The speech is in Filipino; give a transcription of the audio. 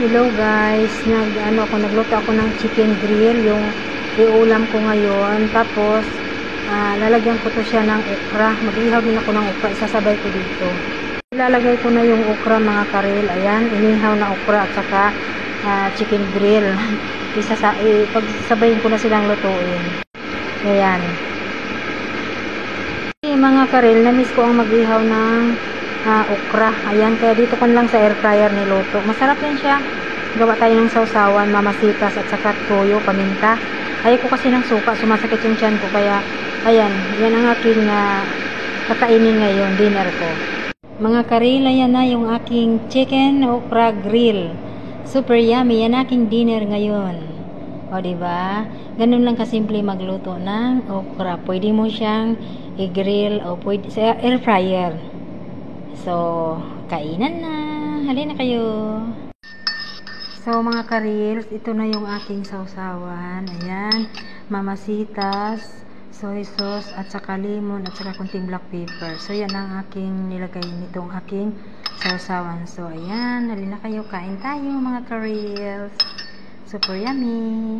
Hello guys, nagluto ako ng chicken grill, yung iulam ko ngayon. Tapos lalagyan ko to siya ng okra. Mag-ihaw din ako ng okra, isasabay ko dito. Ilalagay ko na yung okra mga karel. Ayan, inihaw na okra at saka chicken grill. Pagsasabayin ko na silang lutuin. Ayan. Mga karel, na-miss ko ang mag-ihaw ng okra. Ayan, kaya dito ko lang sa air fryer niluto. Masarap yan siya. Gawa tayo ng sausawan, mamasitas at saka toyo, paminta. Ayoko kasi ng suka, sumasakit yung tiyan ko. Kaya, ayan, yan ang aking kakainin ngayon, dinner ko. Mga karil, ayan na yung aking chicken okra grill. Super yummy, yan aking dinner ngayon. O, diba? Ganun lang kasimple magluto ng okra. Pwede mo siyang i-grill o pwede sa air fryer. So, kainan na. Halina kayo. So, mga karils, ito na yung aking sausawan. Ayan. Mamasitas, soy sauce, at saka lemon, at saka kunting black pepper. So, yan ang aking nilagay nitong aking sausawan. So, ayan. Halina kayo. Kain tayo, mga karils. Super yummy.